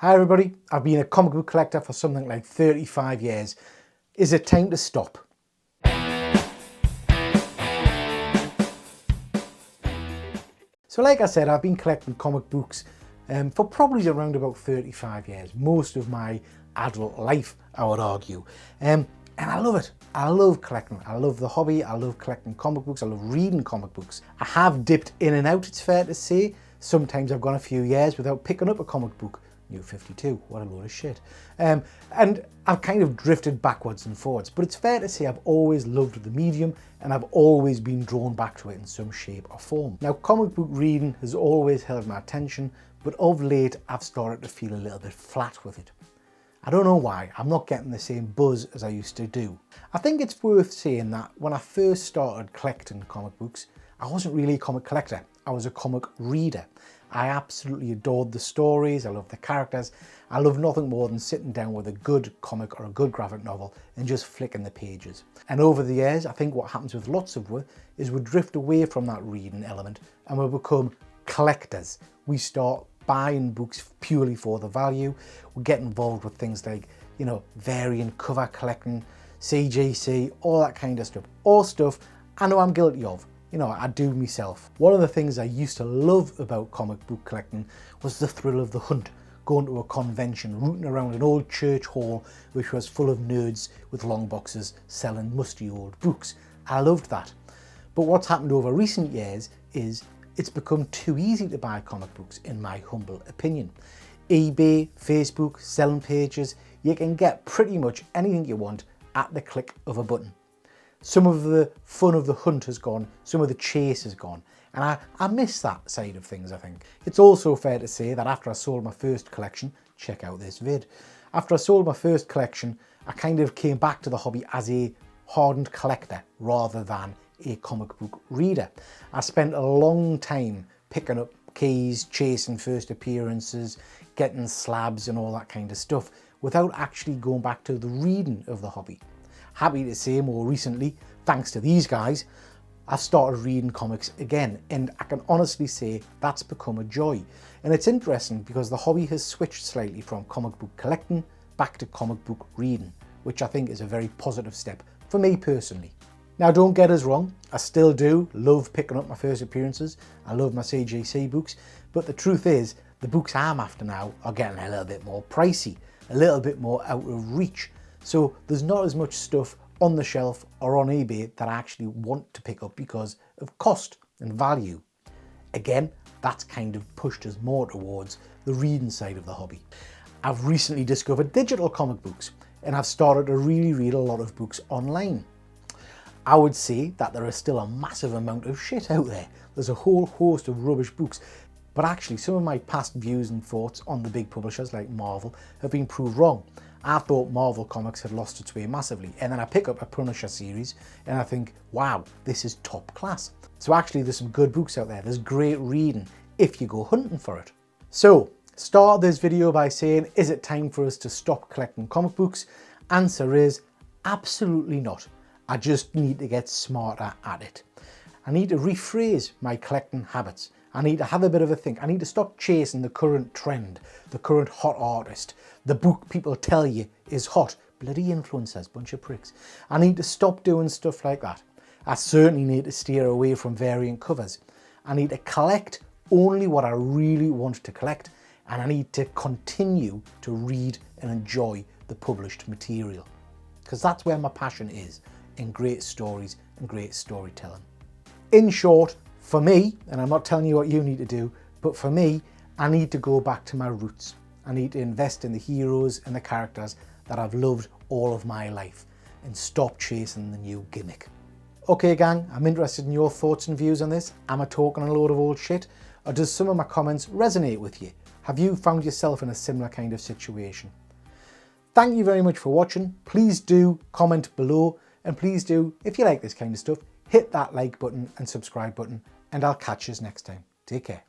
Hi everybody, I've been a comic book collector for something like 35 years. Is it time to stop? So like I said, I've been collecting comic books for probably around about 35 years. Most of my adult life, I would argue. And I love it. I love collecting. I love the hobby. I love collecting comic books. I love reading comic books. I have dipped in and out, it's fair to say. Sometimes I've gone a few years without picking up a comic book. New 52, what a load of shit. And I've kind of drifted backwards and forwards, but it's fair to say I've always loved the medium and I've always been drawn back to it in some shape or form. Now, comic book reading has always held my attention, but of late I've started to feel a little bit flat with it. I don't know why, I'm not getting the same buzz as I used to do. I think it's worth saying that when I first started collecting comic books, I wasn't really a comic collector, I was a comic reader. I absolutely adored the stories, I loved the characters. I love nothing more than sitting down with a good comic or a good graphic novel and just flicking the pages. And over the years, I think what happens with lots of us is we drift away from that reading element and we become collectors. We start buying books purely for the value. We get involved with things like, variant cover collecting, CGC, all that kind of stuff. All stuff I know I'm guilty of. I do myself. One of the things I used to love about comic book collecting was the thrill of the hunt. Going to a convention, rooting around an old church hall which was full of nerds with long boxes selling musty old books. I loved that. But what's happened over recent years is it's become too easy to buy comic books, in my humble opinion. eBay, Facebook, selling pages, you can get pretty much anything you want at the click of a button. Some of the fun of the hunt has gone, some of the chase has gone, and I miss that side of things, I think. It's also fair to say that after I sold my first collection, check out this vid, after I sold my first collection, I kind of came back to the hobby as a hardened collector rather than a comic book reader. I spent a long time picking up keys, chasing first appearances, getting slabs and all that kind of stuff without actually going back to the reading of the hobby. Happy to say more recently, thanks to these guys, I've started reading comics again, and I can honestly say that's become a joy. And it's interesting because the hobby has switched slightly from comic book collecting back to comic book reading, which I think is a very positive step for me personally. Now, don't get us wrong, I still do love picking up my first appearances. I love my CGC books, but the truth is the books I'm after now are getting a little bit more pricey, a little bit more out of reach. So there's not as much stuff on the shelf or on eBay that I actually want to pick up because of cost and value. Again, that's kind of pushed us more towards the reading side of the hobby. I've recently discovered digital comic books and I've started to really read a lot of books online. I would say that there is still a massive amount of shit out there. There's a whole host of rubbish books, but actually some of my past views and thoughts on the big publishers like Marvel have been proved wrong. I thought Marvel Comics had lost its way massively, and then I pick up a Punisher series and I think, wow, this is top class. So actually there's some good books out there. There's great reading if you go hunting for it. So start this video by saying, is it time for us to stop collecting comic books? Answer is absolutely not. I just need to get smarter at it. I need to rephrase my collecting habits. I need to have a bit of a think. I need to stop chasing the current trend, the current hot artist, the book people tell you is hot. Bloody influencers, bunch of pricks. I need to stop doing stuff like that. I certainly need to steer away from variant covers. I need to collect only what I really want to collect, and I need to continue to read and enjoy the published material. Because that's where my passion is, in great stories and great storytelling. In short, for me, and I'm not telling you what you need to do, but for me, I need to go back to my roots. I need to invest in the heroes and the characters that I've loved all of my life and stop chasing the new gimmick. Okay gang, I'm interested in your thoughts and views on this. Am I talking a load of old shit? Or does some of my comments resonate with you? Have you found yourself in a similar kind of situation? Thank you very much for watching. Please do comment below, and please do, if you like this kind of stuff, hit that like button and subscribe button, and I'll catch you next time. Take care.